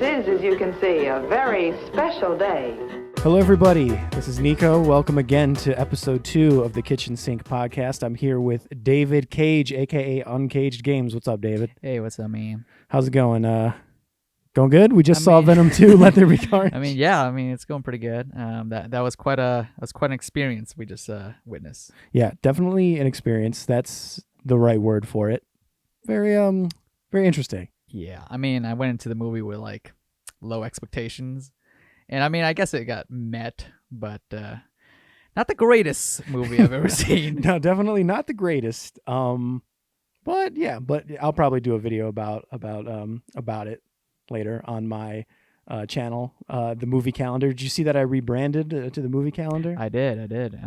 is, as you can see, a very special day. Hello, everybody. This is Nico. Welcome again to episode 2 of the Kitchen Sink podcast. I'm here with David Cage, a.k.a. unCAGEDgamez. What's up, David? Hey, what's up, man? How's it going? Going good? We just saw Venom 2, Let There Be Carnage. It's going pretty good. That was quite an experience we just witnessed. Yeah, definitely an experience. That's the right word for it. Very interesting. Yeah, I went into the movie with like low expectations, and I guess it got met, but not the greatest movie I've ever seen. No, definitely not the greatest. But I'll probably do a video about it later on my channel, the movie calendar. Did you see that I rebranded to the movie calendar? I did.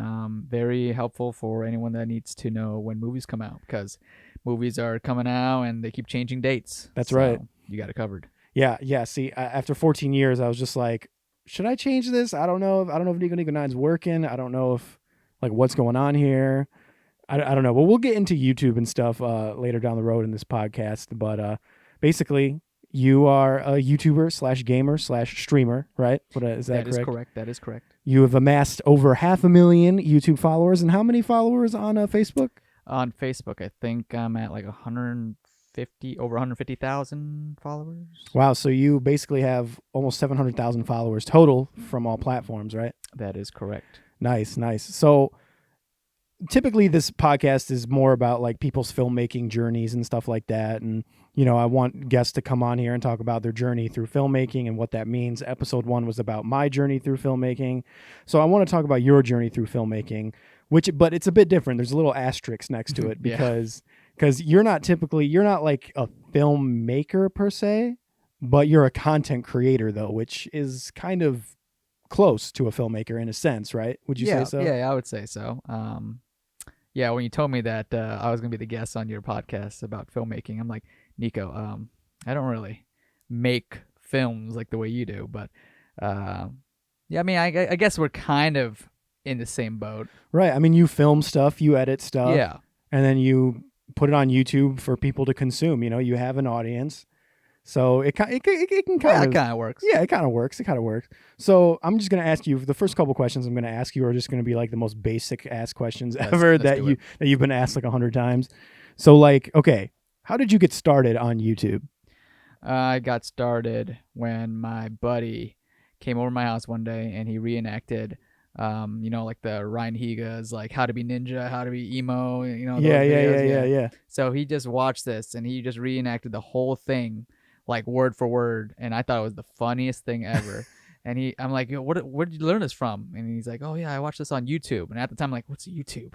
Very helpful for anyone that needs to know when movies come out, because movies are coming out and they keep changing dates. That's right. You got it covered. Yeah. See, after 14 years, I was just like, should I change this? I don't know if Nico 9's working. I don't know if what's going on here. I don't know. But we'll get into YouTube and stuff later down the road in this podcast. But basically, you are a YouTuber / gamer / streamer, right? Is that correct? That is correct. You have amassed over 500,000 YouTube followers. And how many followers on Facebook? On Facebook, I think I'm at like over 150,000 followers. Wow, so you basically have almost 700,000 followers total from all platforms, right? That is correct. Nice. So typically this podcast is more about like people's filmmaking journeys and stuff like that. And, I want guests to come on here and talk about their journey through filmmaking and what that means. Episode 1 was about my journey through filmmaking. So I want to talk about your journey through filmmaking, but it's a bit different. There's a little asterisk next to it because you're not like a filmmaker per se, but you're a content creator though, which is kind of close to a filmmaker in a sense, right? Would you say so? Yeah, I would say so. When you told me that I was going to be the guest on your podcast about filmmaking, I'm like, Nico, I don't really make films like the way you do, but I guess we're kind of in the same boat. Right. You film stuff, you edit stuff. Yeah. And then you put it on YouTube for people to consume. You have an audience. So it can kind of works. Yeah, it kind of works. So I'm just going to ask you, the first couple questions I'm going to ask you are just going to be like the most basic ass questions ever that you've been asked like 100 times. So okay, how did you get started on YouTube? I got started when my buddy came over to my house one day and he reenacted like the Ryan Higa's like how to be ninja, how to be emo, Yeah. So he just watched this and he just reenacted the whole thing like word for word, and I thought it was the funniest thing ever. And I'm like, where did you learn this from? And he's like, oh yeah, I watched this on YouTube. And at the time, I'm like, what's YouTube?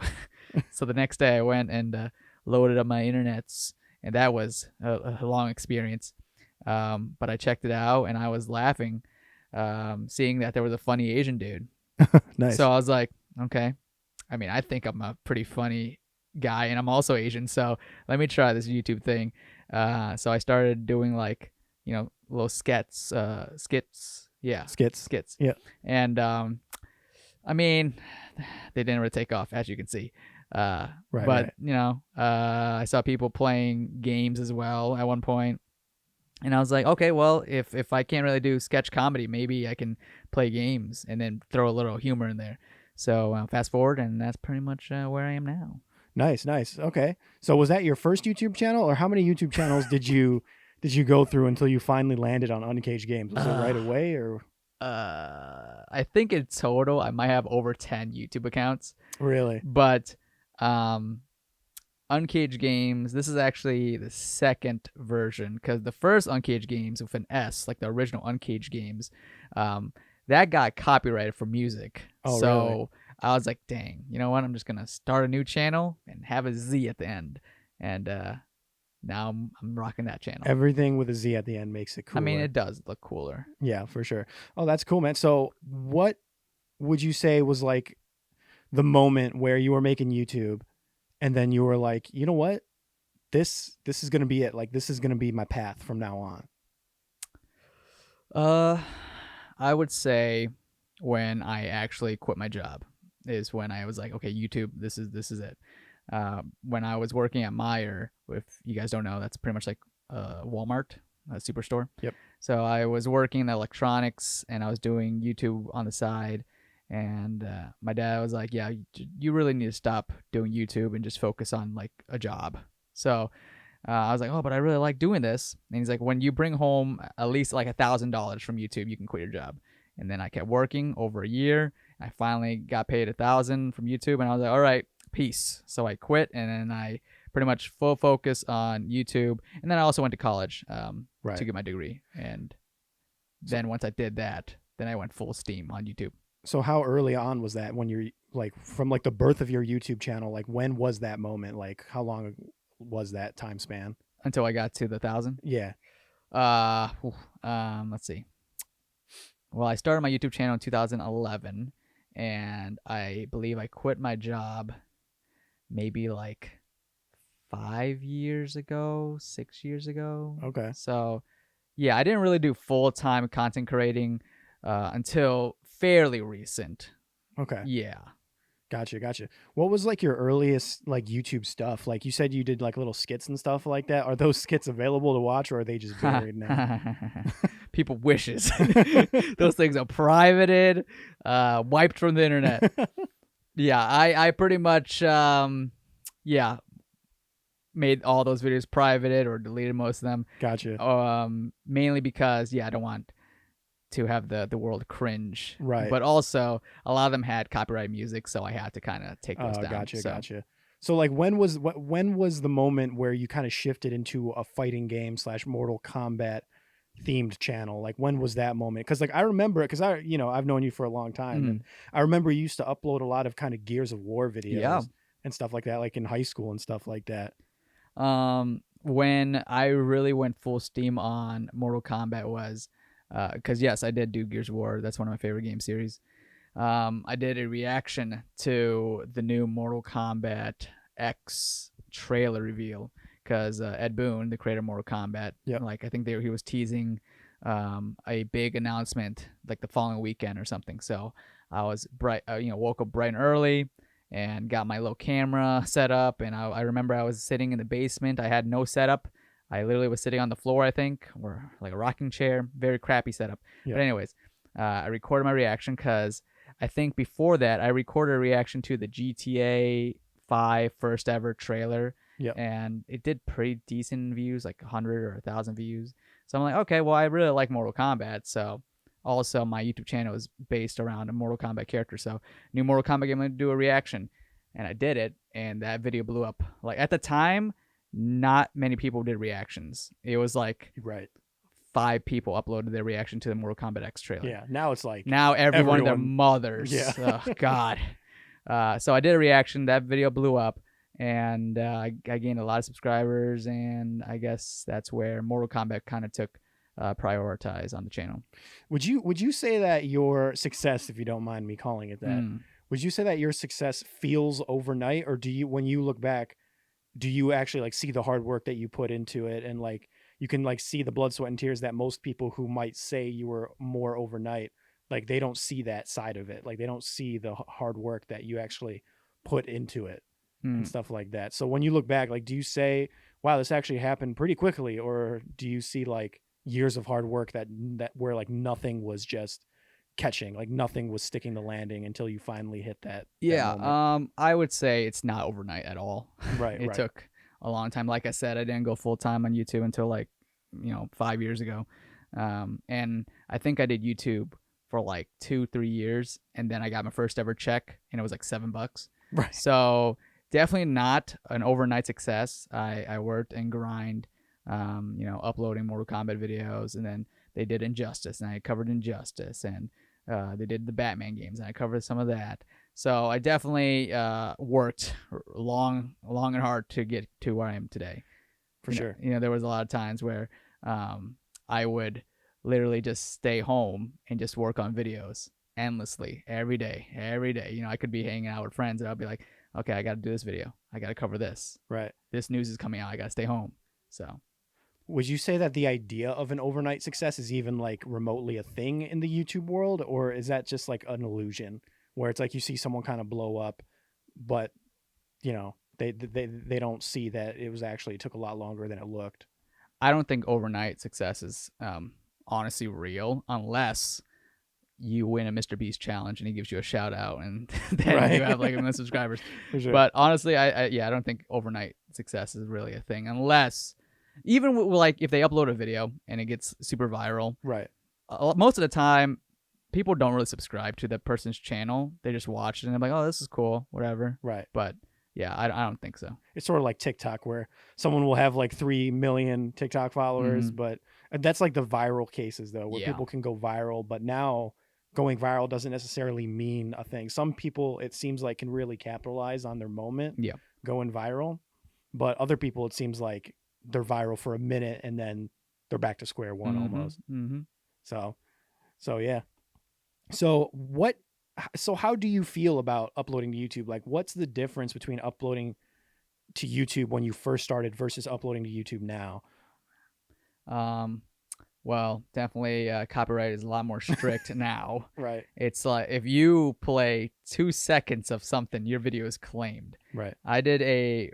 So the next day I went and loaded up my internets, and that was a long experience. But I checked it out and I was laughing, seeing that there was a funny Asian dude. Nice. So I was like, okay. I think I'm a pretty funny guy, and I'm also Asian, so let me try this YouTube thing. So I started doing like, little skits. Yeah. Skits. Yeah. And, they didn't really take off, as you can see. Right. I saw people playing games as well at one point. And I was like, okay, well, if I can't really do sketch comedy, maybe I can play games and then throw a little humor in there. So fast forward, and that's pretty much where I am now. Nice. Okay. So was that your first YouTube channel, or how many YouTube channels did you go through until you finally landed on unCAGEDgamez? Was it right away, or? I think in total I might have over 10 YouTube accounts. Really? But unCAGEDgamez, this is actually the second version, because the first unCAGEDgamez with an S, like the original unCAGEDgamez, that got copyrighted for music. Oh, so really? I was like, dang, you know what? I'm just going to start a new channel and have a Z at the end. And now I'm rocking that channel. Everything with a Z at the end makes it cooler. It does look cooler. Yeah, for sure. Oh, that's cool, man. So what would you say was like the moment where you were making YouTube and then you were like, you know what? This is going to be it. Like, this is going to be my path from now on. I would say when I actually quit my job is when I was like, okay, YouTube, this is it. When I was working at Meijer, if you guys don't know, that's pretty much like Walmart. Superstore. Yep. So I was working in electronics and I was doing YouTube on the side. And my dad was like, yeah, you really need to stop doing YouTube and just focus on like a job. So I was like, oh, but I really like doing this. And he's like, when you bring home at least like $1,000 from YouTube, you can quit your job. And then I kept working over a year. I finally got paid $1,000 from YouTube, and I was like, all right, peace. So I quit, and then I pretty much full focus on YouTube. And then I also went to college to get my degree. And then once I did that, then I went full steam on YouTube. So how early on was that when you're like from like the birth of your YouTube channel? Like when was that moment? Like how long was that time span? Until I got to the 1,000? Yeah. Let's see. Well, I started my YouTube channel in 2011, and I believe I quit my job maybe like 5 years ago, 6 years ago. Okay. So, yeah, I didn't really do full-time content creating until fairly recent. Okay. Yeah. Gotcha. What was like your earliest like YouTube stuff? Like you said you did like little skits and stuff like that. Are those skits available to watch, or are they just buried now? People wishes. Those things are privated, wiped from the internet. Yeah, I pretty much made all those videos privated or deleted most of them. Gotcha. Mainly because I don't want to have the world cringe. Right. But also a lot of them had copyright music, so I had to kind of take those down. Gotcha. So like when was the moment where you kind of shifted into a fighting game / Mortal Kombat themed channel? Like when was that moment? Because like I remember it because I've known you for a long time, and I remember you used to upload a lot of kind of Gears of War videos and stuff like that, like in high school and stuff like that. When I really went full steam on Mortal Kombat was because yes, I did do Gears of War. That's one of my favorite game series. I did a reaction to the new Mortal Kombat X trailer reveal because Ed Boon, the creator of Mortal Kombat, like I think he was teasing a big announcement like the following weekend or something. So I was woke up bright and early and got my little camera set up. And I remember I was sitting in the basement. I had no setup. I literally was sitting on the floor, I think, or like a rocking chair. Very crappy setup. But anyways, I recorded my reaction because I think before that I recorded a reaction to the GTA 5 first ever trailer. And it did pretty decent views, like 100 or 1,000 views. So I'm like, okay, well, I really like Mortal Kombat. So also my YouTube channel is based around a Mortal Kombat character. So new Mortal Kombat game, I'm going to do a reaction. And I did it, and that video blew up. Like at the time, not many people did reactions. It was like 5 people uploaded their reaction to the Mortal Kombat X trailer. Yeah, now it's like now everyone and their mothers. Yeah. Oh, God. So I did a reaction. That video blew up, and I gained a lot of subscribers, and I guess that's where Mortal Kombat kind of took prioritize on the channel. Would you say that your success, if you don't mind me calling it that, would you say that your success feels overnight, or do you, when you look back, do you actually like see the hard work that you put into it, and like you can like see the blood, sweat, and tears that most people who might say you were more overnight, like they don't see that side of it. Like they don't see the hard work that you actually put into it and stuff like that. So when you look back, like, do you say, wow, this actually happened pretty quickly? Or do you see like years of hard work that where like nothing was just catching, like nothing was sticking the landing until you finally hit that? I would say it's not overnight at all. It Right. took a long time. Like I said, I didn't go full time on YouTube until like 5 years ago, and I think I did YouTube for like 2-3 years, and then I got my first ever check, and it was like $7. Right. So definitely not an overnight success. I worked and grind, uploading Mortal Kombat videos, and then they did Injustice, and I covered Injustice, and they did the Batman games, and I covered some of that. So I definitely worked long and hard to get to where I am today. For sure. There was a lot of times where I would literally just stay home and just work on videos endlessly every day. I could be hanging out with friends, and I'll be like, okay, I got to do this video. I got to cover this. Right. This news is coming out. I got to stay home. So would you say that the idea of an overnight success is even like remotely a thing in the YouTube world, or is that just like an illusion where it's like you see someone kind of blow up, but they don't see that it took a lot longer than it looked? I don't think overnight success is honestly real unless you win a Mr. Beast challenge and he gives you a shout out and then Right. you have like 1 million subscribers. For sure. But honestly, I don't think overnight success is really a thing unless even like if they upload a video and it gets super viral. Right. Most of the time, people don't really subscribe to that person's channel. They just watch it and they're like, oh, this is cool, whatever. Right. But yeah, I don't think so. It's sort of like TikTok where someone will have like 3 million TikTok followers, but that's like the viral cases though, where people can go viral. But now going viral doesn't necessarily mean a thing. Some people, it seems like, can really capitalize on their moment going viral. But other people, it seems like they're viral for a minute and then they're back to square one almost. So yeah. So how do you feel about uploading to YouTube? Like, what's the difference between uploading to YouTube when you first started versus uploading to YouTube now? Well, definitely copyright is a lot more strict now. Right. It's like if you play 2 seconds of something, your video is claimed. Right. I did a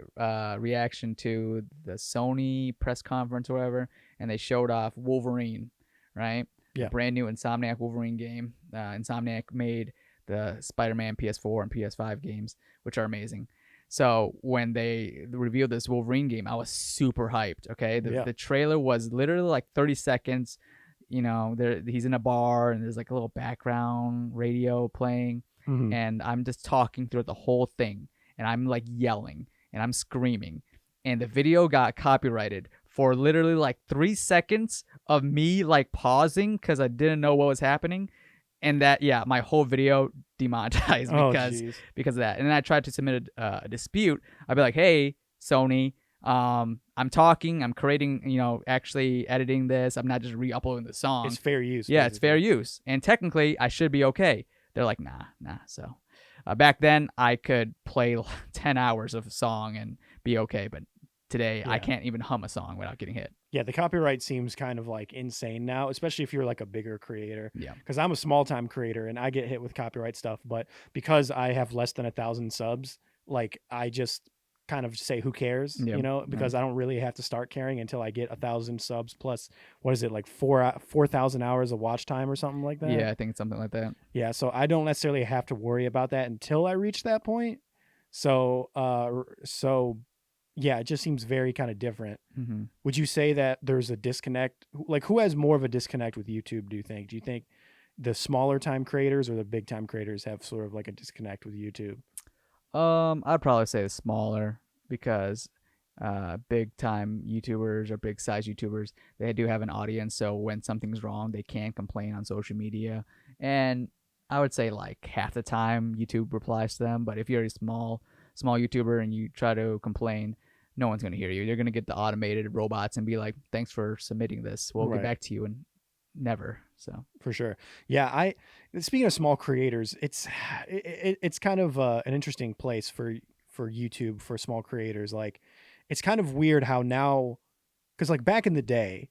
reaction to the Sony press conference or whatever, and they showed off Wolverine, right? Yeah. Brand new Insomniac Wolverine game. Insomniac made the Spider-Man PS4 and PS5 games, which are amazing. So when they revealed this Wolverine game, I was super hyped. Okay, the trailer was literally like 30 seconds. You know, he's in a bar and there's like a little background radio playing, and I'm just talking through the whole thing, and I'm like yelling and I'm screaming, and the video got copyrighted for literally like 3 seconds of me like pausing because I didn't know what was happening. And that, my whole video demonetized because of that. And then I tried to submit a dispute. I'd be like, hey, Sony, I'm talking, I'm creating, actually editing this. I'm not just re-uploading the song. It's fair use. Yeah, it's fair use. And technically, I should be okay. They're like, nah. So back then, I could play 10 hours of a song and be okay. But today, I can't even hum a song without getting hit. Yeah, the copyright seems kind of like insane now, especially if you're like a bigger creator. Yeah. Because I'm a small time creator and I get hit with copyright stuff, but because I have less than 1,000 subs, like I just kind of say who cares, because I don't really have to start caring until I get 1,000 subs plus, what is it, like 4,000 hours of watch time or something like that? Yeah, I think it's something like that. Yeah, so I don't necessarily have to worry about that until I reach that point. So yeah, it just seems very kind of different. Would you say that there's a disconnect? Like, who has more of a disconnect with YouTube, do you think? Do you think the smaller time creators or the big time creators have sort of like a disconnect with YouTube? I'd probably say the smaller because big time YouTubers or big size YouTubers, they do have an audience. So when something's wrong, they can complain on social media. And I would say like half the time YouTube replies to them. But if you're a small YouTuber and you try to complain, no one's going to hear you. You're going to get the automated robots and be like, thanks for submitting this. We'll get back to you, and never. So for sure. Yeah. Speaking of small creators, it's kind of an interesting place for YouTube for small creators. Like, it's kind of weird how now, because like back in the day,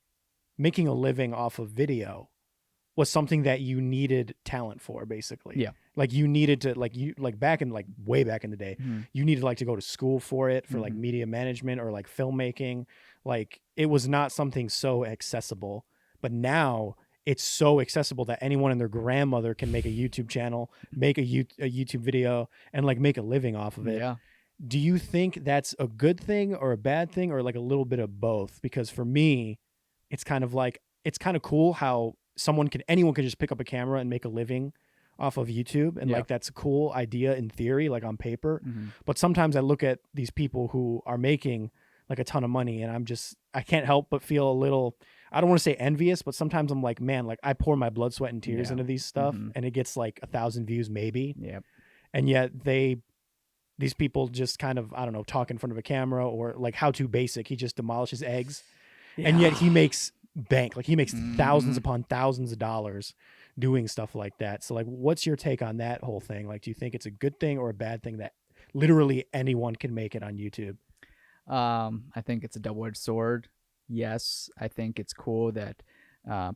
making a living off of video was something that you needed talent for, basically. Yeah. Like you needed to way back in the day, you needed like to go to school for it, for like media management or like filmmaking. Like it was not something so accessible, but now it's so accessible that anyone and their grandmother can make a YouTube channel, make a YouTube video and like make a living off of it. Yeah. Do you think that's a good thing or a bad thing or like a little bit of both? Because for me, it's kind of cool how anyone can just pick up a camera and make a living off of YouTube. And like, that's a cool idea in theory, like on paper. But sometimes I look at these people who are making like a ton of money and I can't help but feel a little, I don't want to say envious, but sometimes I'm like, man, like I pour my blood, sweat and tears into these stuff and it gets like 1,000 views maybe. Yep. And yet these people just kind of, I don't know, talk in front of a camera or like How To Basic. He just demolishes eggs and yet he makes bank. Like he makes thousands upon thousands of dollars doing stuff like that. So like, what's your take on that whole thing? Like, do you think it's a good thing or a bad thing that literally anyone can make it on YouTube? I think it's a double-edged sword. Yes, I think it's cool that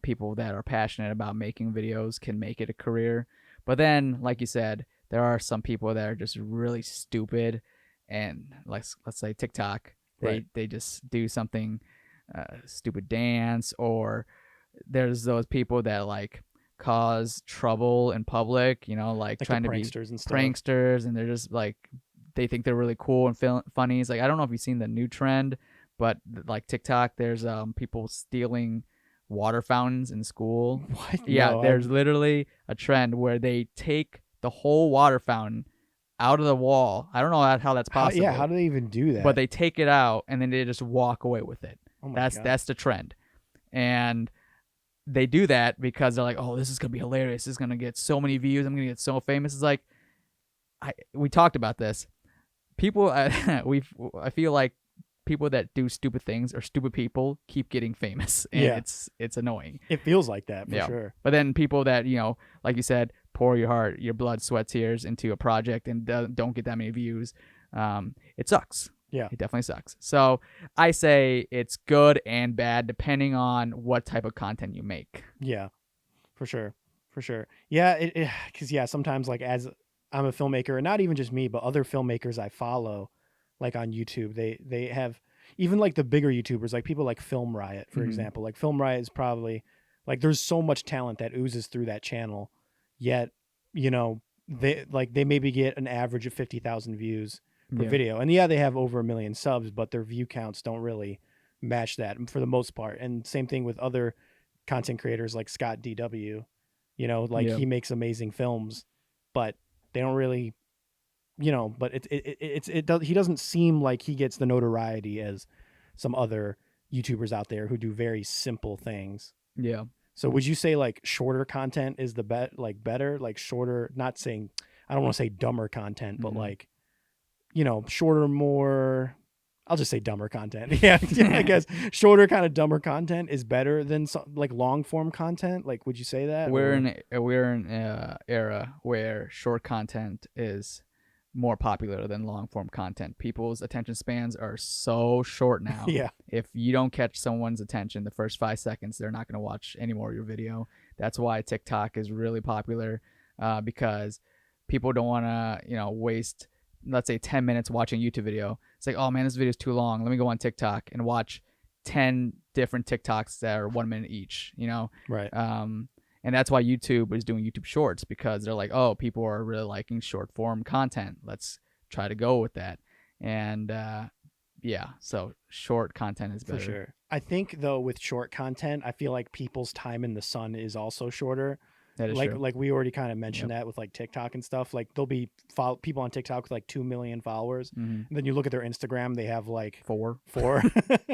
people that are passionate about making videos can make it a career. But then, like you said, there are some people that are just really stupid, and let's say TikTok. They just do something stupid dance, or there's those people that like cause trouble in public, like Like trying the to be pranksters and stuff. pranksters, and they're just like, they think they're really cool and funny. It's like, I don't know if you've seen the new trend, but like TikTok, there's people stealing water fountains in school. What? Yeah, No, there's literally a trend where they take the whole water fountain out of the wall. I don't know how that's possible. how do they even do that? But they take it out and then they just walk away with it. Oh my God. That's the trend. And they do that because they're like, oh, this is gonna be hilarious. This is gonna get so many views. I'm gonna get so famous. It's like, we talked about this. People, I feel like people that do stupid things or stupid people keep getting famous, and it's annoying. It feels like that for sure. But then people that, like you said, pour your heart, your blood, sweat, tears into a project and don't get that many views, it sucks. Yeah, it definitely sucks. So I say it's good and bad depending on what type of content you make. Yeah, for sure. Yeah, because sometimes like as I'm a filmmaker, and not even just me, but other filmmakers I follow, like on YouTube, they have even like the bigger YouTubers, like people like Film Riot, for example. Like Film Riot is probably like, there's so much talent that oozes through that channel, yet they maybe get an average of 50,000 views per video, and they have over 1 million subs, but their view counts don't really match that for the most part. And same thing with other content creators like Scott DW, he makes amazing films, but they don't really, but he doesn't seem like he gets the notoriety as some other YouTubers out there who do very simple things. Yeah. So would you say like shorter content is the better, like shorter, not saying, I don't want to say dumber content, but like, shorter, more, I'll just say dumber content. Yeah. I guess shorter kind of dumber content is better than like long form content. Like, would you say that? We're in an era where short content is more popular than long form content. People's attention spans are so short now. Yeah. If you don't catch someone's attention the first 5 seconds, they're not going to watch any more of your video. That's why TikTok is really popular, because people don't want to, waste, let's say 10 minutes watching a YouTube video. It's like, oh man, this video is too long. Let me go on TikTok and watch 10 different TikToks that are 1 minute each, Right. And that's why YouTube is doing YouTube Shorts, because they're like, oh, people are really liking short form content. Let's try to go with that. And so short content is better. For sure. I think though with short content, I feel like people's time in the sun is also shorter. That is true. Like we already kind of mentioned that with like TikTok and stuff. Like there'll be people on TikTok with like 2 million followers. And then you look at their Instagram, they have like 4.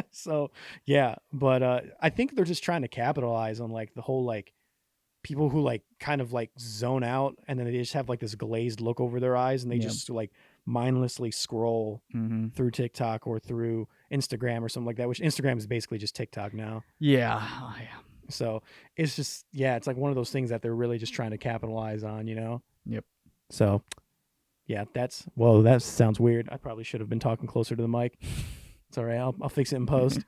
So yeah, but I think they're just trying to capitalize on like the whole like people who like kind of like zone out, and then they just have like this glazed look over their eyes, and they just like mindlessly scroll through TikTok or through Instagram or something like that, which Instagram is basically just TikTok now. Yeah. Oh, yeah. So it's just, it's like one of those things that they're really just trying to capitalize on, Yep. So yeah, that sounds weird. I probably should have been talking closer to the mic. It's all right. I'll fix it in post.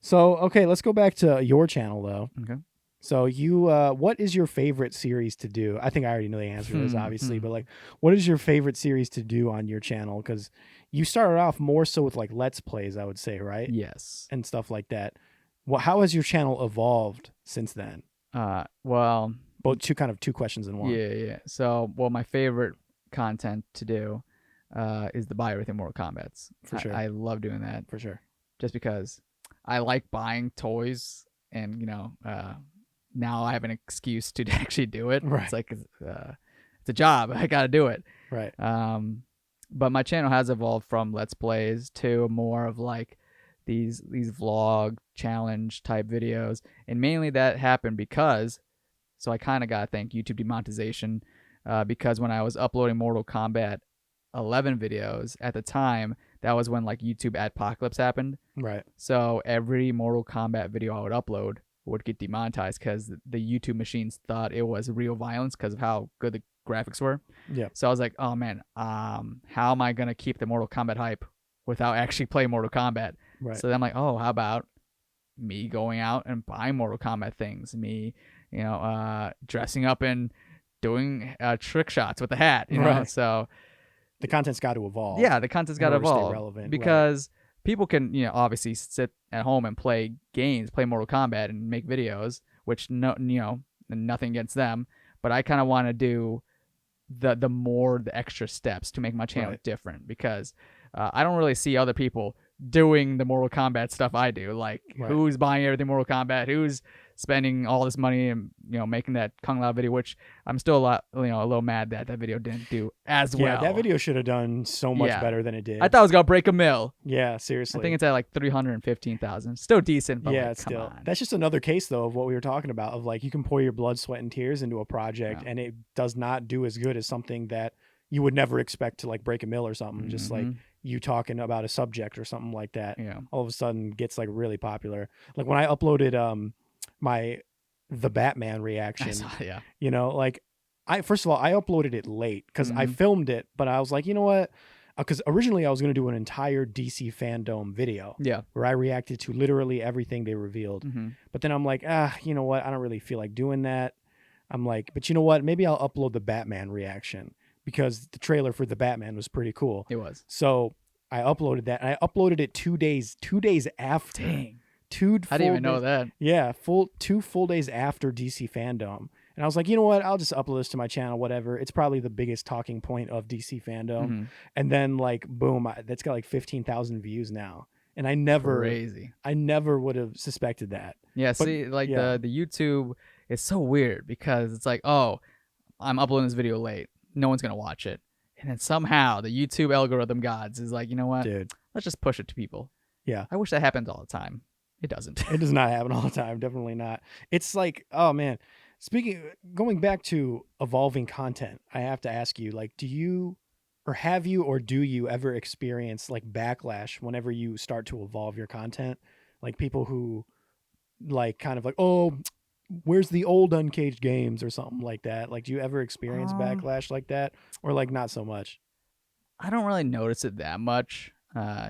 So, okay, let's go back to your channel though. Okay. So you, what is your favorite series to do? I think I already know the answer to this, obviously, but like, what is your favorite series to do on your channel? Because you started off more so with like Let's Plays, I would say, right? Yes. And stuff like that. Well, how has your channel evolved since then? Well, both two questions in one. Yeah. So, my favorite content to do is the buy everything Mortal Kombat's. For sure. I love doing that. For sure. Just because I like buying toys, and now I have an excuse to actually do it. Right. It's like it's a job. I got to do it. Right. But my channel has evolved from Let's Plays to more of like these vlog challenge type videos, and mainly that happened because, so I kind of got to thank YouTube demonetization, because when I was uploading Mortal Kombat 11 videos at the time, that was when like YouTube Adpocalypse happened. Right. So every Mortal Kombat video I would upload would get demonetized because the YouTube machines thought it was real violence because of how good the graphics were. Yeah. So I was like, oh man, how am I gonna keep the Mortal Kombat hype without actually playing Mortal Kombat? Right. So then I'm like, oh, how about me going out and buying Mortal Kombat things? Me, dressing up and doing trick shots with the hat. You know. Right. So the content's got to evolve. Yeah, the content's got to evolve stay relevant, because people can, obviously sit at home and play games, play Mortal Kombat and make videos, which nothing against them, but I kind of want to do the extra steps to make my channel different, because I don't really see other people doing the Mortal Kombat stuff I do. Like, who's buying everything Mortal Kombat? Who's spending all this money and making that Kung Lao video? Which I'm still a little mad that video didn't do as well. Yeah, that video should have done so much better than it did. I thought it was gonna break a mill. Yeah, seriously. I think it's at like 315,000. Still decent, but yeah, like, still. come on. That's just another case though of what we were talking about, of like you can pour your blood, sweat, and tears into a project, and it does not do as good as something that you would never expect to like break a mill or something. Just like you talking about a subject or something like that, all of a sudden gets like really popular. Like when I uploaded the Batman reaction, like first of all, I uploaded it late because I filmed it, but I was like, you know what? Because originally I was going to do an entire DC fandom video where I reacted to literally everything they revealed. But then I'm like, you know what? I don't really feel like doing that. I'm like, but you know what? Maybe I'll upload the Batman reaction, because the trailer for the Batman was pretty cool. It was. So I uploaded that, and I uploaded it 2 days after. Dang. I didn't even know that. Yeah, 2 full days after DC fandom. And I was like, you know what? I'll just upload this to my channel, whatever. It's probably the biggest talking point of DC fandom. And then like, boom, that's got like 15,000 views now. And I never would have suspected that. Yeah, but, see, like the YouTube is so weird, because it's like, oh, I'm uploading this video late. No one's going to watch it. And then somehow the YouTube algorithm gods is like, you know what? Dude, let's just push it to people. Yeah. I wish that happens all the time. It doesn't. It does not happen all the time. Definitely not. It's like, oh man, going back to evolving content, I have to ask you, like, do you ever experience like backlash whenever you start to evolve your content? Like people who like kind of like, oh, where's the old unCAGEDgamez or something like that? Like, do you ever experience backlash like that, or like not so much? I don't really notice it that much,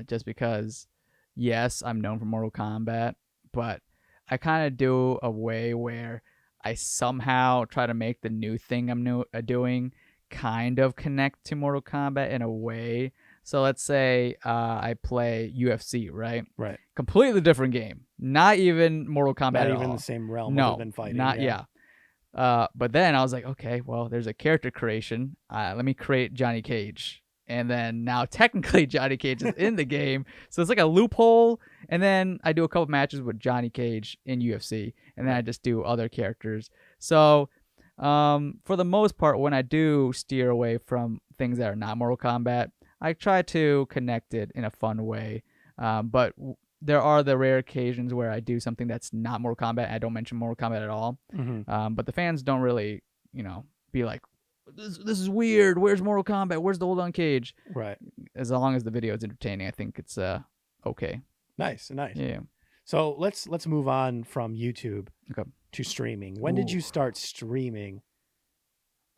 just because, yes, I'm known for Mortal Kombat, but I kind of do a way where I somehow try to make the new thing I'm doing kind of connect to Mortal Kombat in a way. So let's say I play UFC, right? Right. Completely different game. Not even Mortal Kombat Not at even all. the same realm No, other than fighting. Not, yeah. But then I was like, okay, well, there's a character creation. Let me create Johnny Cage. And then now technically Johnny Cage is in the game. So it's like a loophole. And then I do a couple matches with Johnny Cage in UFC. And then I just do other characters. So for the most part, when I do steer away from things that are not Mortal Kombat, I try to connect it in a fun way. But there are the rare occasions where I do something that's not Mortal Kombat. I don't mention Mortal Kombat at all. But the fans don't really, be like, this is weird. Where's Mortal Kombat? Where's the old unCAGED? Right. As long as the video is entertaining, I think it's okay. Nice. Yeah. So let's move on from YouTube to streaming. When did you start streaming?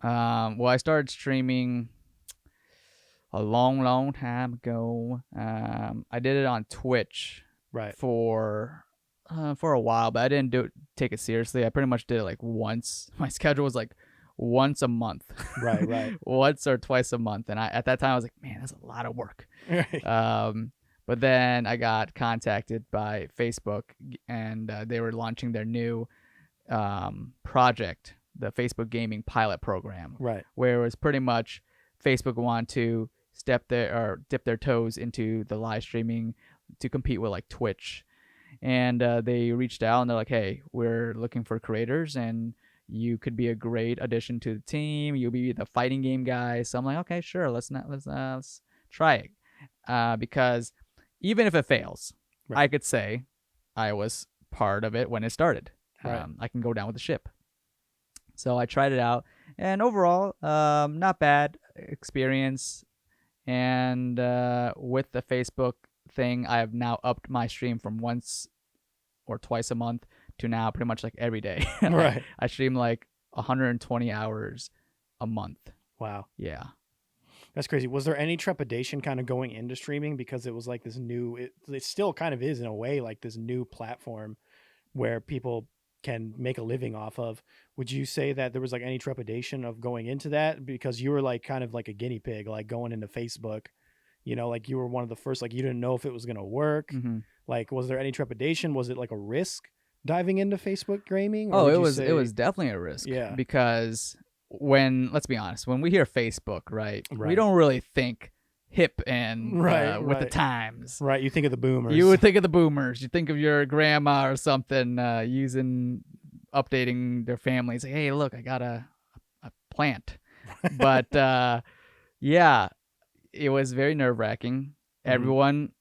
Well, I started streaming a long time ago. I did it on Twitch, right, for a while, but I didn't take it seriously. I pretty much did it like once. My schedule was like once a month, right, once or twice a month, and at that time I was like, man, that's a lot of work. Right. But then I got contacted by Facebook, and they were launching their new project, the Facebook Gaming Pilot Program, right, where it was pretty much Facebook wanted to dip their toes into the live streaming to compete with like Twitch, and they reached out and they're like, hey, we're looking for creators, and you could be a great addition to the team. You'll be the fighting game guy. So I'm like, okay, sure, let's try it, because even if it fails, right, I could say I was part of it when it started. Right. I can go down with the ship. So I tried it out, and overall, not bad experience. And with the Facebook thing, I have now upped my stream from once or twice a month to now pretty much like every day. Right. I stream like 120 hours a month. Wow. Yeah. That's crazy. Was there any trepidation kind of going into streaming, because it was like this new, it still kind of is in a way like this new platform where people can make a living off of? Would you say that there was like any trepidation of going into that, because you were like kind of like a guinea pig, like going into Facebook You know, like you were one of the first, like you didn't know if it was going to work. Mm-hmm. Like, was there any trepidation? Was it like a risk diving into Facebook gaming? Oh, would it you was say- it was definitely a risk. Yeah. Because let's be honest, when we hear Facebook, right, we Right. don't really think hip and Right, with the right. times. Right. You think of the boomers. You would think of the boomers. You think of your grandma or something updating their families. Like, hey, look, I got a plant. But yeah, it was very nerve wracking. Everyone,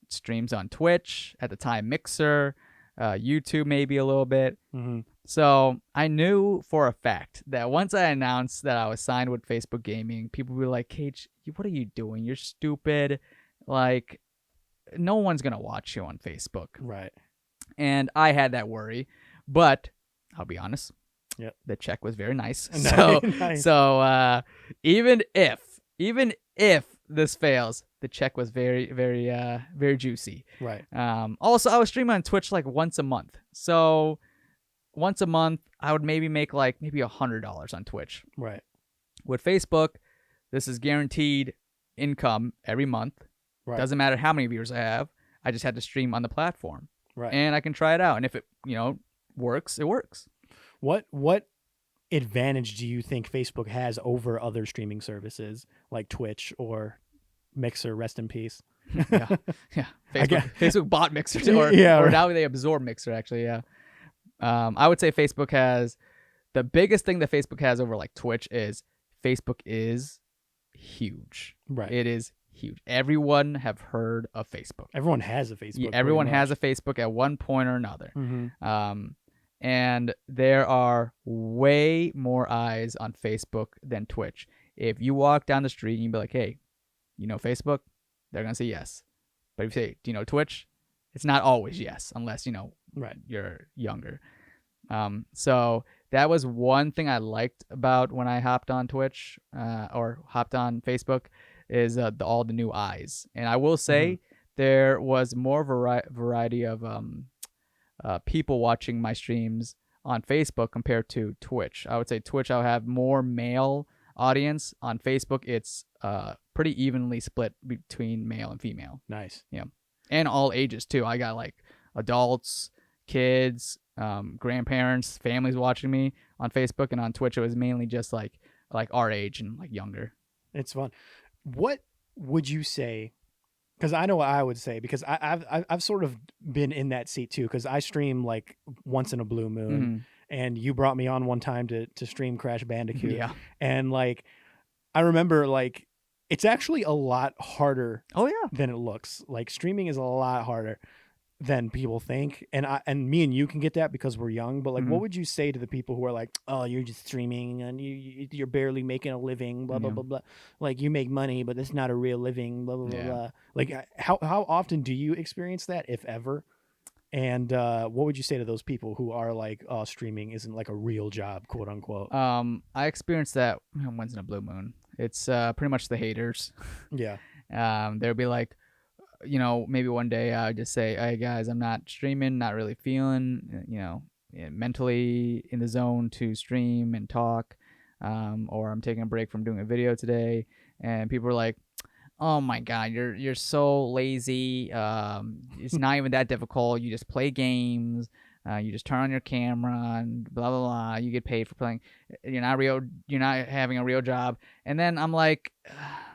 streams on Twitch at the time, Mixer, YouTube maybe a little bit. Mhm. So I knew for a fact that once I announced that I was signed with Facebook Gaming, people would be like, Cage, what are you doing? You're stupid. Like, no one's going to watch you on Facebook. Right. And I had that worry. But I'll be honest. Yep. The check was very nice. Nice. So even if this fails, the check was very, very, very juicy. Right. Also, I was streaming on Twitch like once a month. So once a month, I would maybe make like maybe $100 on Twitch. Right. With Facebook, this is guaranteed income every month. Right. Doesn't matter how many viewers I have. I just had to stream on the platform. Right. And I can try it out. And if it, works, it works. What advantage do you think Facebook has over other streaming services like Twitch or Mixer? Rest in peace. Yeah. Facebook bought Mixer too, or now they absorb Mixer actually. Yeah. I would say Facebook has the biggest thing that Facebook has over like Twitch is Facebook is huge. Right. It is huge. Everyone have heard of Facebook. Everyone has a Facebook. Yeah, everyone has a Facebook at one point or another. Mm-hmm. And there are way more eyes on Facebook than Twitch. If you walk down the street and you be like, hey, you know Facebook? They're going to say yes. But if you say, do you know Twitch? It's not always yes, unless, Right. you're younger. So that was one thing I liked about when I hopped on Twitch or hopped on Facebook is all the new eyes. And I will say there was more variety of people watching my streams on Facebook compared to Twitch. I would say Twitch, I'll have more male audience. On Facebook, it's pretty evenly split between male and female. Nice. Yeah. And all ages too. I got like adults, kids, grandparents, families watching me on Facebook, and on Twitch it was mainly just like our age and like younger. It's fun. What would you say? Because I know what I would say, because I've sort of been in that seat too, because I stream like once in a blue moon, and you brought me on one time to stream Crash Bandicoot. Yeah. And like I remember like it's actually a lot harder than it looks. Like streaming is a lot harder than people think, and me and you can get that because we're young, but like what would you say to the people who are like, oh, you're just streaming and you're barely making a living, blah blah blah blah, like you make money but it's not a real living, blah blah blah blah. Like how often do you experience that, if ever? And what would you say to those people who are like, oh, streaming isn't like a real job, quote unquote? I experienced that once in a blue moon. It's pretty much the haters. Yeah. They'll be like, maybe one day I would just say, hey guys, I'm not streaming, not really feeling, mentally in the zone to stream and talk, or I'm taking a break from doing a video today. And people are like, oh my God, you're so lazy. It's not even that difficult. You just play games. You just turn on your camera and blah blah blah. You get paid for playing. You're not having a real job. And then I'm like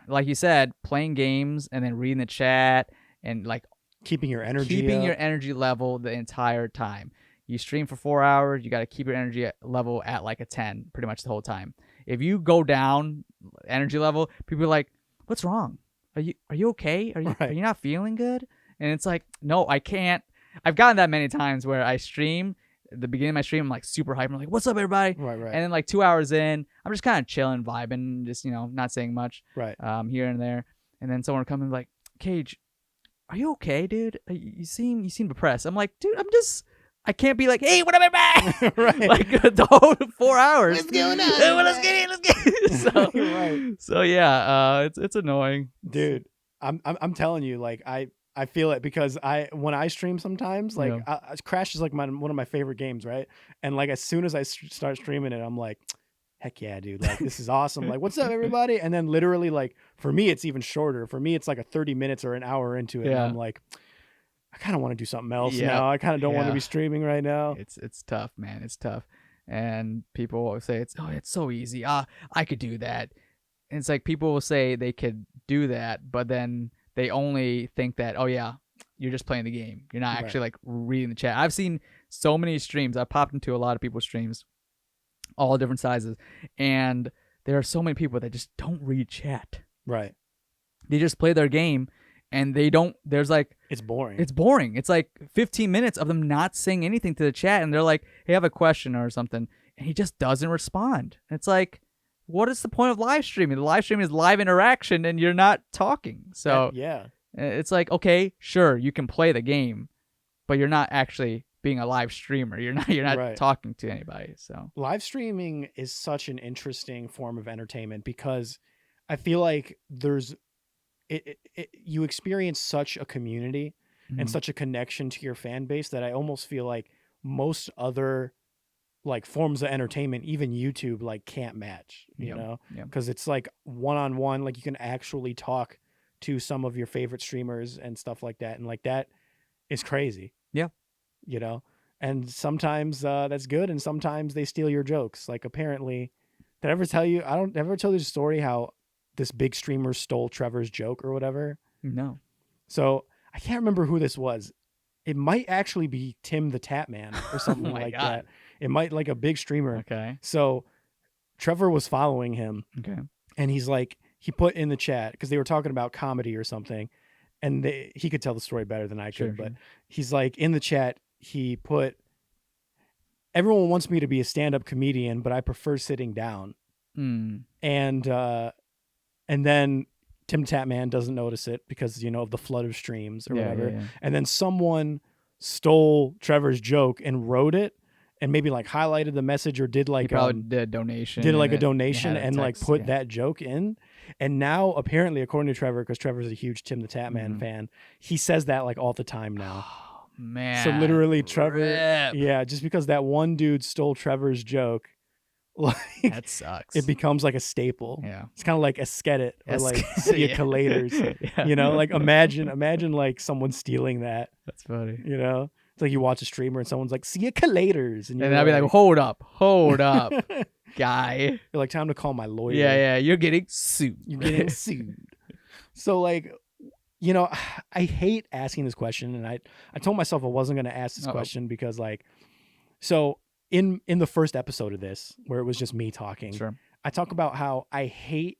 you said, playing games and then reading the chat and like keeping your energy level the entire time. You stream for 4 hours. You got to keep your energy level at like a 10 pretty much the whole time. If you go down energy level, people are like, what's wrong? Are you okay? Are you not feeling good? And it's like, no, I can't. I've gotten that many times where I stream. At the beginning of my stream, I'm like super hyped. I'm like, what's up, everybody? Right. And then like 2 hours in, I'm just kind of chilling, vibing, just, not saying much. Right. Here and there. And then someone will come and be like, Cage, are you okay, dude? You seem depressed. I'm like, dude, I can't be like, hey, what up, everybody? Right. Like the whole 4 hours. What's going on? Hey, let's get it. So yeah, it's annoying. Dude, I'm telling you, like I feel it, because when I stream sometimes, like Crash is like one of my favorite games, right? And like as soon as I start streaming it, I'm like, heck yeah, dude, like this is awesome. Like, what's up, everybody? And then literally, like, for me, it's even shorter. For me, it's like a 30 minutes or an hour into it. And Yeah. I'm like, I kind of want to do something else Yep. now. I kind of don't want to Yeah. be streaming right now. It's tough, man. It's tough. And people always say it's so easy. I could do that. And it's like people will say they could do that, but then they only think that, oh yeah, you're just playing the game. You're not actually like reading the chat. I've seen so many streams. I've popped into a lot of people's streams, all different sizes, and there are so many people that just don't read chat. Right. They just play their game, and they don't. There's like It's boring. it's boring. It's like 15 minutes of them not saying anything to the chat, and they're like, "Hey, I have a question or something," and he just doesn't respond. It's like, what is the point of live streaming? The live stream is live interaction, and you're not talking. So yeah. it's like, okay, sure, you can play the game, but you're not actually being a live streamer. You're not Right. talking to anybody. So Live streaming is such an interesting form of entertainment because I feel like you experience such a community and Mhm. such a connection to your fan base that I almost feel like most other like forms of entertainment, even YouTube, like can't match, you Yep, know, yep. because it's like one-on-one, like you can actually talk to some of your favorite streamers and stuff like that. And like that is crazy. Yeah. You know, and sometimes that's good. And sometimes they steal your jokes. Like apparently, did I ever tell you, I don't ever tell you the story how this big streamer stole Trevor's joke or whatever. No. So I can't remember who this was. It might actually be Tim the Tatman or something my like God. that. It might like a big streamer. Okay. So Trevor was following him Okay. and he's like, he put in the chat because they were talking about comedy or something. And he could tell the story better than I could, Sure, but sure. he's like in the chat, he put, everyone wants me to be a stand-up comedian, but I prefer sitting down. Mm. And then Tim Tatman doesn't notice it because, you know, of the flood of streams or whatever. Yeah. And then someone stole Trevor's joke and wrote it and maybe like highlighted the message or did He like probably did a donation. did like and a donation had a and like text, put yeah. that joke in. And now apparently, according to Trevor, because Trevor's a huge Tim the Tatman Mhm. fan, he says that like all the time now. Oh, man. So literally Trevor, Rip. yeah, just because that one dude stole Trevor's joke, like That sucks. it becomes like a staple. Yeah. It's kind of like Eskedit or like Eskedit, See Ya yeah. Later. Yeah. You know, like imagine like someone stealing that, That's funny. you know? It's like you watch a streamer and someone's like, See Ya Laters. And I'd be like, hold up, guy. you're like, time to call my lawyer. Yeah, you're getting sued. You're getting sued. So like, you know, I hate asking this question. And I told myself I wasn't going to ask this question because like, so in the first episode of this, where it was just me talking, Sure. I talk about how I hate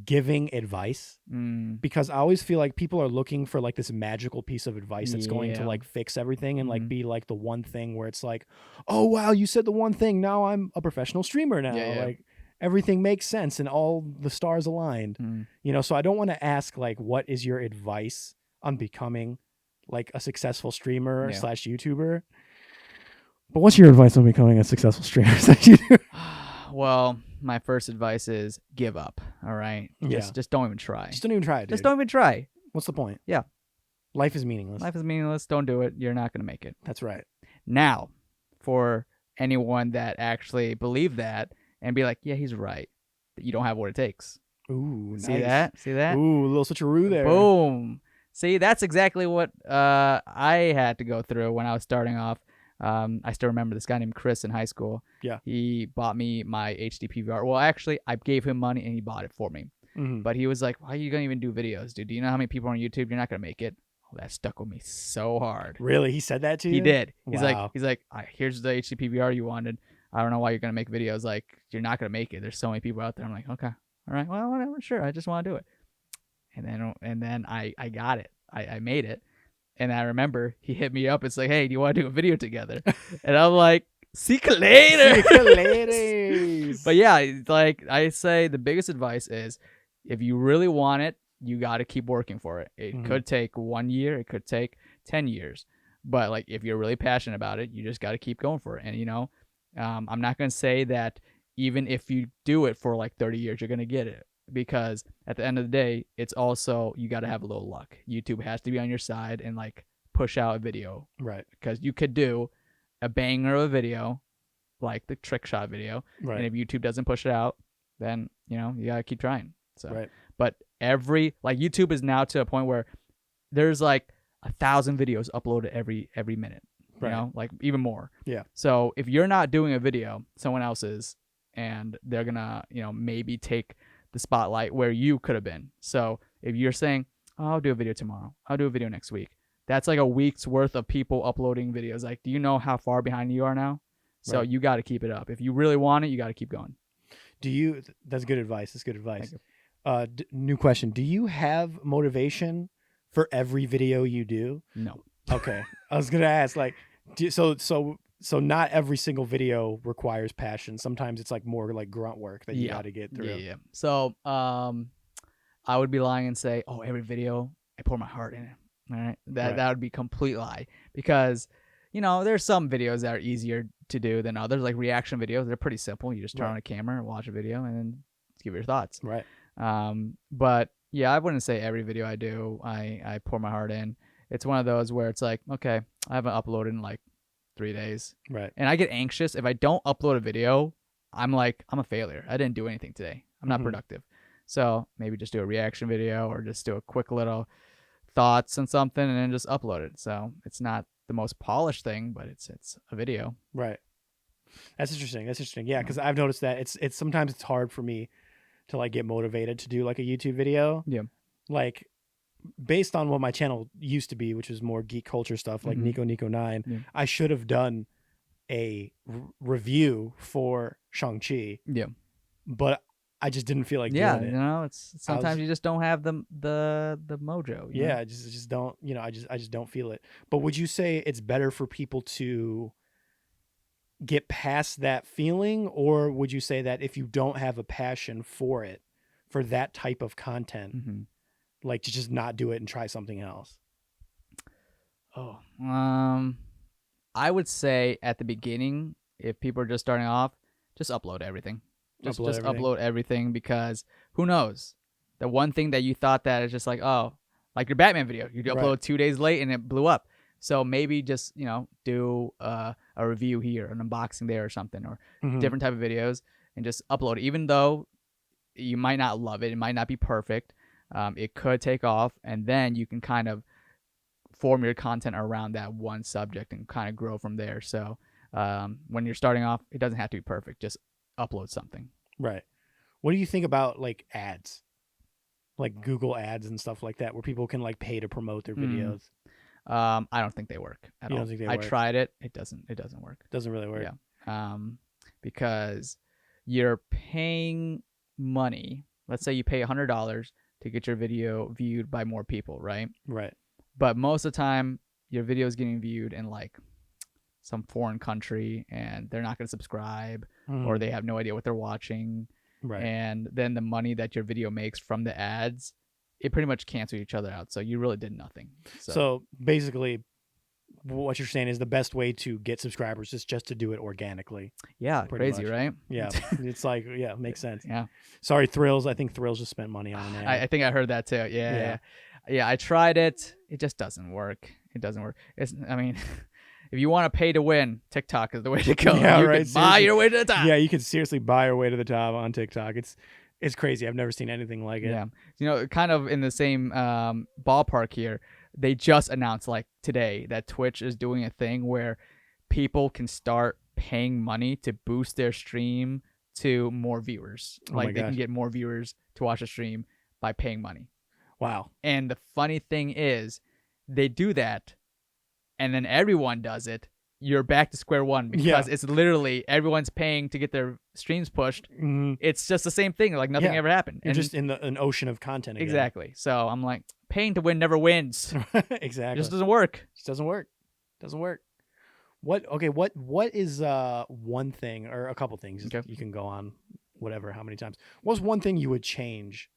giving advice Mm. because I always feel like people are looking for like this magical piece of advice that's going to Yeah. like fix everything and like Mhm. be like the one thing where it's like, oh wow, you said the one thing, now I'm a professional streamer now. Yeah. Like everything makes sense and all the stars aligned. Mm. You know, so I don't want to ask like what is your advice on becoming like a successful streamer Yeah. / YouTuber. But what's your advice on becoming a successful streamer / YouTuber? Well, my first advice is give up. All right. Yeah. Just don't even try. Just don't even try it, dude. Just don't even try. What's the point? Yeah. Life is meaningless. Life is meaningless. Don't do it. You're not going to make it. That's right. Now, for anyone that actually believe that and be like, yeah, he's right. You don't have what it takes. Ooh, See nice. that? See that? Ooh, a little switcheroo there. Boom. See, that's exactly what I had to go through when I was starting off. I still remember this guy named Chris in high school. Yeah. He bought me my HD PVR. Well, actually, I gave him money and he bought it for me. Mhm. But he was like, why are you going to even do videos, dude? Do you know how many people are on YouTube? You're not going to make it. Oh, that stuck with me so hard. Really? He said that to you? He did. He's Wow. like, here's the HD PVR you wanted. I don't know why you're going to make videos. Like, you're not going to make it. There's so many people out there. I'm like, okay. All right. Well, whatever. Sure. I just want to do it. And then I got it. I made it. And I remember he hit me up. It's like, hey, do you want to do a video together? And I'm like, see you later. See you later. But yeah, it's like I say, the biggest advice is if you really want it, you got to keep working for it. It Mhm. could take 1 year. It could take 10 years. But like, if you're really passionate about it, you just got to keep going for it. And, you know, I'm not going to say that even if you do it for like 30 years, you're going to get it. Because at the end of the day, it's also, you got to have a little luck. YouTube has to be on your side and like push out a video. Right. Because you could do a banger of a video like the trick shot video. Right. And if YouTube doesn't push it out, then you gotta keep trying. So, Right. but YouTube is now to a point where there's like 1,000 videos uploaded every minute. Right. Like even more. Yeah. So if you're not doing a video, someone else is, and they're gonna maybe take the spotlight where you could have been. So if you're saying, oh, I'll do a video tomorrow, I'll do a video next week, that's like a week's worth of people uploading videos. Like, do you know how far behind you are now? So Right. you got to keep it up. If you really want it, you got to keep going. That's good advice. That's good advice. New question. Do you have motivation for every video you do? No. Okay. I was going to ask, like, so not every single video requires passion. Sometimes it's like more like grunt work that you got to get through. Yeah. So, I would be lying and say, oh, every video I pour my heart in it. All right. That would be a complete lie, because, there's some videos that are easier to do than others, like reaction videos. They're pretty simple. You just turn on a camera and watch a video and then give your thoughts. Right. But yeah, I wouldn't say every video I do, I pour my heart in. It's one of those where it's like, okay, I haven't uploaded in like 3 days. Right. And I get anxious if I don't upload a video. I'm like, I'm a failure. I didn't do anything today. I'm not productive. So maybe just do a reaction video or just do a quick little thoughts on something and then just upload it. So it's not the most polished thing, but it's a video. Right. That's interesting. Yeah, because I've noticed that it's sometimes it's hard for me to like get motivated to do like a YouTube video. Yeah. Like based on what my channel used to be, which was more geek culture stuff, like Nico 9. Yeah. I should have done a review for Shang-Chi. Yeah. But I just didn't feel like doing it. It's sometimes you just don't have the mojo. I just don't, I just don't feel it. But would you say it's better for people to get past that feeling, or would you say that if you don't have a passion for it, for that type of content, like to just not do it and try something else? Oh, I would say at the beginning, if people are just starting off, just upload everything. Just upload everything, because who knows? The one thing that you thought that is just like, oh, like your Batman video, you upload 2 days late and it blew up. So maybe just, do a review here, an unboxing there or something, or different type of videos, and just upload it. Even though you might not love it, it might not be perfect, it could take off, and then you can kind of form your content around that one subject and kind of grow from there. So when you're starting off, it doesn't have to be perfect. Just upload something. Right. What do you think about like ads, like Google ads and stuff like that, where people can like pay to promote their videos? I don't think they work at all. Don't think they I work? tried it. It doesn't work. Doesn't really work. Yeah. Because you're paying money. Let's say you pay $100 to get your video viewed by more people, right? Right. But most of the time, your video is getting viewed in like some foreign country, and they're not going to subscribe, or they have no idea what they're watching. Right. And then the money that your video makes from the ads, it pretty much cancels each other out. So you really did nothing. So basically, what you're saying is the best way to get subscribers is just to do it organically. Yeah, crazy, much. Right? Yeah, it's like, makes sense. Yeah. Sorry, Thrills. I think Thrills just spent money on an ad. I think I heard that too. Yeah. I tried it. It just doesn't work. It doesn't work. If you want to pay to win, TikTok is the way to go. Yeah, you right. can buy your way to the top. Yeah, you can seriously buy your way to the top on TikTok. It's crazy. I've never seen anything like it. Yeah. Kind of in the same ballpark here, they just announced like today that Twitch is doing a thing where people can start paying money to boost their stream to more viewers. Like they can get more viewers to watch a stream by paying money. Wow. And the funny thing is, they do that, and then everyone does it. You're back to square one, because it's literally everyone's paying to get their streams pushed. It's just the same thing. Like nothing ever happened. You're just in an ocean of content again. Exactly. So I'm like, paying to win never wins. Exactly. It just doesn't work. It just doesn't work. Doesn't work. What is one thing, or a couple things, you can go on whatever, how many times. What's one thing you would change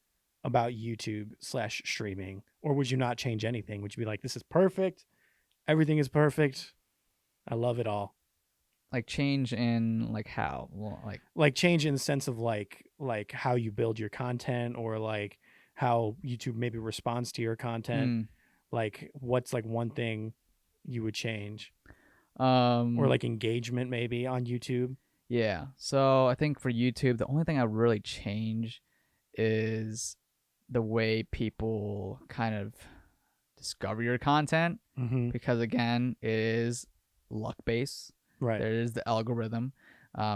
about YouTube/streaming? Or would you not change anything? Would you be like, this is perfect, everything is perfect, I love it all? Like change in like how? Well, like change in the sense of like how you build your content, or like how YouTube maybe responds to your content. Like what's like one thing you would change? Or like engagement maybe on YouTube. Yeah. So I think for YouTube, the only thing I really change is the way people kind of discover your content, Mm-hmm. because again, it is luck based. Right. There is the algorithm.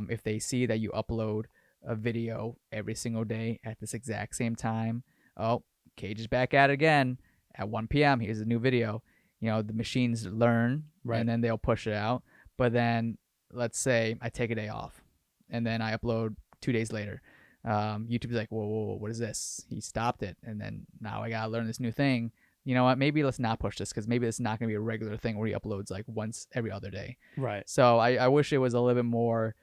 If they see that you upload a video every single day at this exact same time, oh, Cage is back at it again at 1 p.m. Here's a new video. The machines learn, Right. and then they'll push it out. But then let's say I take a day off and then I upload 2 days later. YouTube's like, whoa, whoa, whoa, what is this? He stopped it. And then now I got to learn this new thing. You know what? Maybe let's not push this, because maybe it's not going to be a regular thing where he uploads like once every other day. Right. So I wish it was a little bit more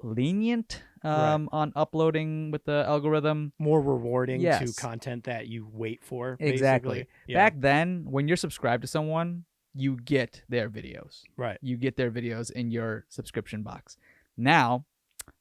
lenient on uploading with the algorithm. More rewarding to Yes. content that you wait for. Exactly. Basically. Yeah. Back then, when you're subscribed to someone, you get their videos. Right. You get their videos in your subscription box. Now,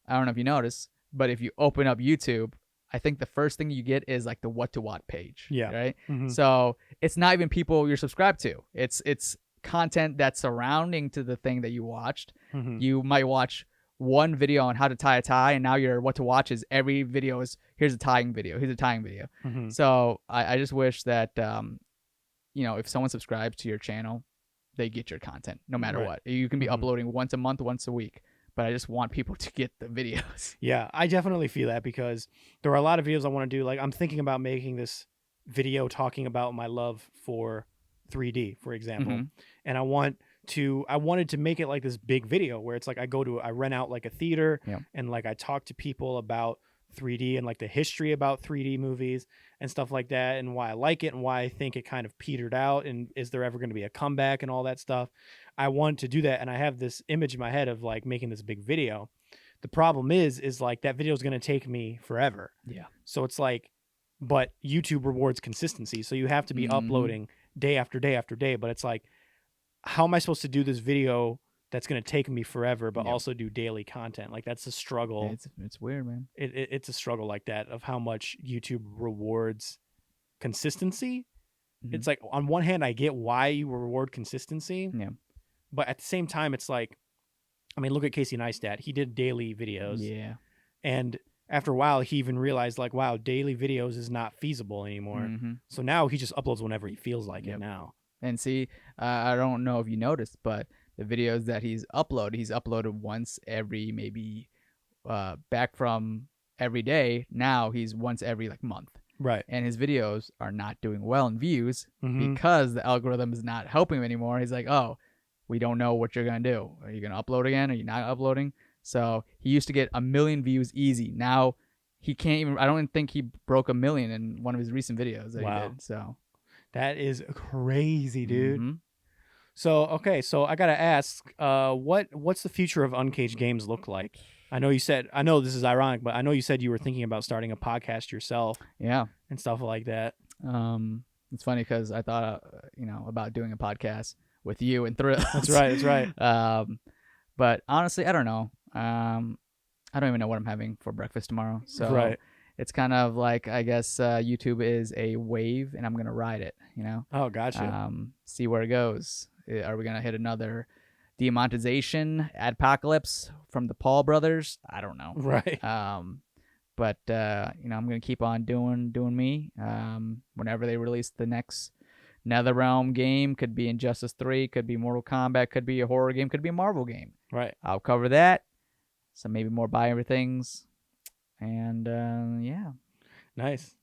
I don't know if you notice, but if you open up YouTube, I think the first thing you get is like the what to watch page. Yeah. Right. Mhm. So it's not even people you're subscribed to. It's content that's surrounding to the thing that you watched. Mhm. You might watch one video on how to tie a tie, and now your what to watch is every video is here's a tying video. Here's a tying video. Mhm. So I just wish that if someone subscribes to your channel, they get your content no matter Right. what. You can be Mhm. uploading once a month, once a week, but I just want people to get the videos. Yeah, I definitely feel that, because there are a lot of videos I want to do. Like, I'm thinking about making this video talking about my love for 3D, for example. Mhm. And I wanted to make it like this big video where it's like I rent out like a theater, Yeah. and like I talk to people about 3D and like the history about 3D movies and stuff like that, and why I like it and why I think it kind of petered out, and is there ever going to be a comeback and all that stuff. I want to do that, and I have this image in my head of like making this big video. The problem is like that video is going to take me forever. Yeah. So it's like, but YouTube rewards consistency. So you have to be Mhm. uploading day after day after day. But it's like, how am I supposed to do this video that's going to take me forever, but Yep. also do daily content? Like, that's a struggle. It's weird, man. It's a struggle like that, of how much YouTube rewards consistency. Mhm. It's like, on one hand, I get why you reward consistency. Yeah. But at the same time, it's like, I mean, look at Casey Neistat. He did daily videos. Yeah. And after a while, he even realized, like, wow, daily videos is not feasible anymore. Mhm. So now he just uploads whenever he feels like Yep. it now. And see, I don't know if you noticed, but the videos that he's uploaded once every maybe back from every day. Now he's once every like month. Right. And his videos are not doing well in views Mhm. because the algorithm is not helping him anymore. He's like, oh, we don't know what you're going to do. Are you going to upload again? Are you not uploading? So he used to get 1 million views easy. Now he can't even, I don't even think he broke 1 million in one of his recent videos that he Wow. did. So, That is crazy, dude. Mhm. So, okay, so I got to ask, what's the future of unCAGEDgamez look like? I know this is ironic, but I know you said you were thinking about starting a podcast yourself Yeah. and stuff like that. It's funny because I thought, about doing a podcast with you and Thrills. That's right. That's right. But honestly, I don't know. I don't even know what I'm having for breakfast tomorrow. So Right. it's kind of like, I guess YouTube is a wave and I'm going to ride it, Oh, gotcha. see where it goes. Are we going to hit another demonetization Adpocalypse from the Paul brothers? I don't know. Right. But I'm gonna keep on doing me. Whenever they release the next NetherRealm game, could be Injustice 3, could be Mortal Kombat, could be a horror game, could be a Marvel game. Right. I'll cover that. Some maybe more buy things, and yeah. Nice.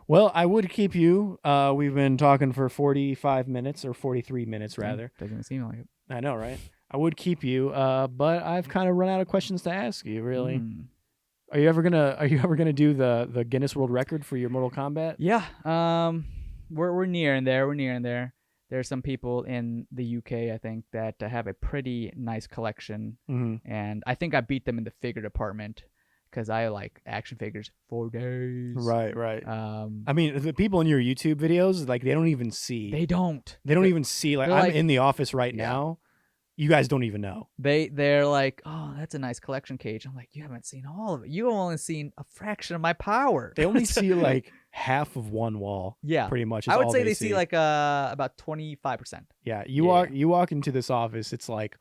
Well, I would keep you. We've been talking for 45 minutes, or 43 minutes rather. Doesn't seem like it. I know, right? I would keep you, but I've kind of run out of questions to ask you. Really, are you ever gonna do the Guinness World Record for your Mortal Kombat? Yeah. We're nearing there. We're nearing there. There's some people in the UK, I think, that have a pretty nice collection, and I think I beat them in the figure department because I like action figures for days. Right. I mean, the people in your YouTube videos, like, they don't even see. They don't. They don't even see. Like, they're I'm like- in the office right Yeah. now. You guys don't even know. They're like, oh, that's a nice collection, Cage. I'm like, you haven't seen all of it. You've only seen a fraction of my power. They only see like half of one wall. Yeah. Pretty much. Is I would all say they see like about 25%. Yeah. You walk into this office, it's like,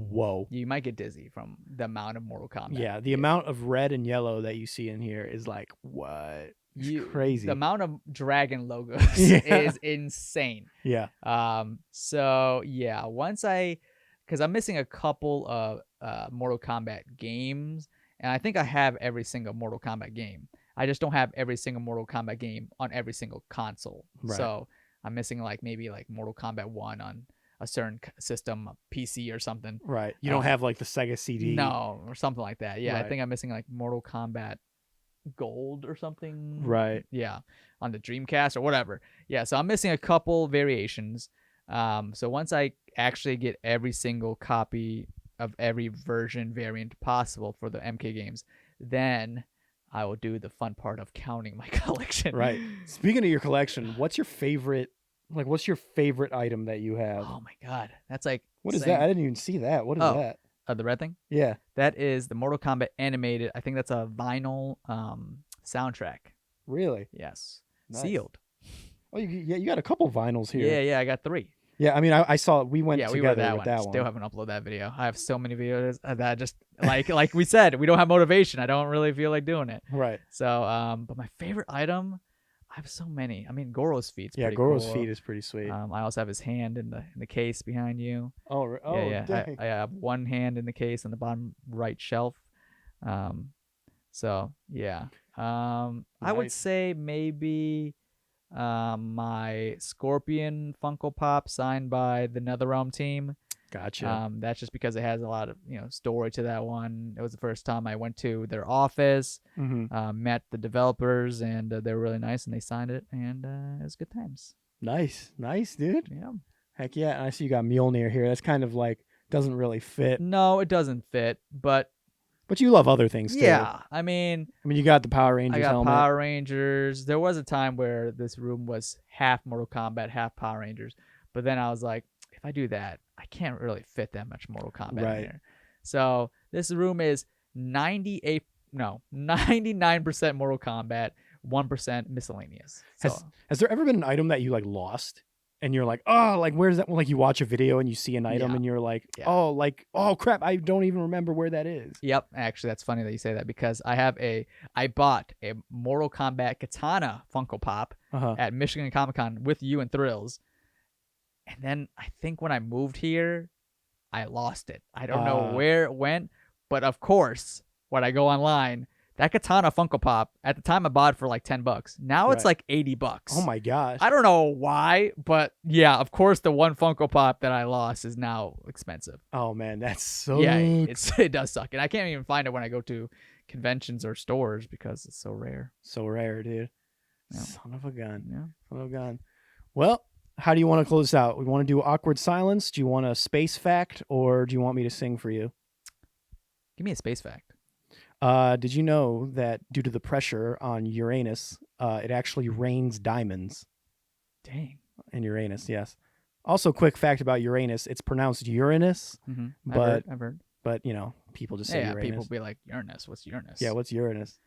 whoa. You might get dizzy from the amount of Mortal Kombat. Yeah, the amount of red and yellow that you see in here is like, what? It's crazy. The amount of dragon logos Yeah. is insane. Yeah. So yeah, because I'm missing a couple of Mortal Kombat games, and I think I have every single Mortal Kombat game. I just don't have every single Mortal Kombat game on every single console. Right. So I'm missing maybe Mortal Kombat 1 on a certain system, a PC or something. Right. You don't have like the Sega CD. No, or something like that. Yeah, Right. I think I'm missing Mortal Kombat Gold or something. Right. Yeah, on the Dreamcast or whatever. Yeah, so I'm missing a couple variations. So once I actually get every single copy of every variant possible for the MK games, then I will do the fun part of counting my collection. Right. Speaking of your collection, what's your favorite item that you have? Oh my god, that's What is that? I didn't even see that. What is that? The red thing? Yeah. That is the Mortal Kombat animated. I think that's a vinyl soundtrack. Really? Yes. Nice. Sealed. Oh, you got a couple vinyls here. Yeah, I got 3. Yeah, I mean, I saw we went we together went with that Still one. haven't uploaded that video. I have so many videos that just like we said, we don't have motivation. I don't really feel like doing it. Right. So, but my favorite item, I have so many. I mean, Goro's feet's pretty Goro's cool. feet is pretty sweet. I also have his hand in the case behind you. Oh, yeah. Dang. I have one hand in the case on the bottom right shelf. So yeah. I would Nice. say maybe my Scorpion Funko Pop signed by the NetherRealm team. Gotcha. That's just because it has a lot of story to that one. It was the first time I went to their office, met the developers, and they were really nice, and they signed it, and it was good times. Nice, dude. Yeah. Heck yeah! And I see you got Mjolnir here. That's kind of doesn't really fit. No, it doesn't fit, but you love other things too. yeah. I mean, you got the Power Rangers I got helmet. Power Rangers. There was a time where this room was half Mortal Kombat, half Power Rangers, but then I was like, if I do that, I can't really fit that much Mortal Kombat in here. So this room is 99% Mortal Kombat, 1% miscellaneous. So, Has there ever been an item that you lost and you're like, oh, where's that? You watch a video and you see an item and you're like, oh crap, I don't even remember where that is. Yep, actually that's funny that you say that because I bought a Mortal Kombat katana Funko Pop at Michigan Comic-Con with you and Thrills. And then I think when I moved here, I lost it. I don't know where it went, but of course, when I go online, that katana Funko Pop, at the time I bought it for $10. Now it's $80. Oh my gosh. I don't know why, but yeah, of course the one Funko Pop that I lost is now expensive. Oh man, that's so it does suck. And I can't even find it when I go to conventions or stores because it's so rare. So rare, dude. Yeah. Son of a gun. Yeah. Son of a gun. Well, how do you want to close this out? We want to do awkward silence? Do you want a space fact, or do you want me to sing for you? Give me a space fact. Did you know that due to the pressure on Uranus, it actually rains diamonds? Dang. In Uranus, yes. Also, quick fact about Uranus: it's pronounced Uranus, but I've heard. But people just say Uranus. People be like Uranus. What's Uranus? Yeah, what's Uranus?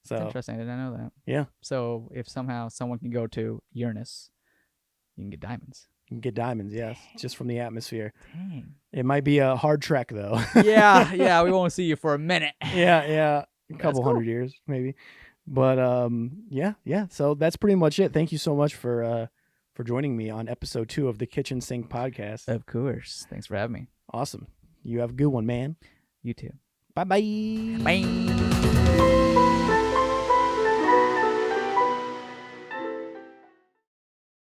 So that's interesting. I did not know that. Yeah. So if somehow someone can go to Uranus, you can get diamonds. You can get diamonds, yes, just from the atmosphere. Dang. It might be a hard trek, though. yeah, we won't see you for a minute. Yeah, a couple hundred years, maybe. But yeah. So that's pretty much it. Thank you so much for joining me on episode 2 of the Kitchen Sink podcast. Of course. Thanks for having me. Awesome. You have a good one, man. You too. Bye-bye. Bye.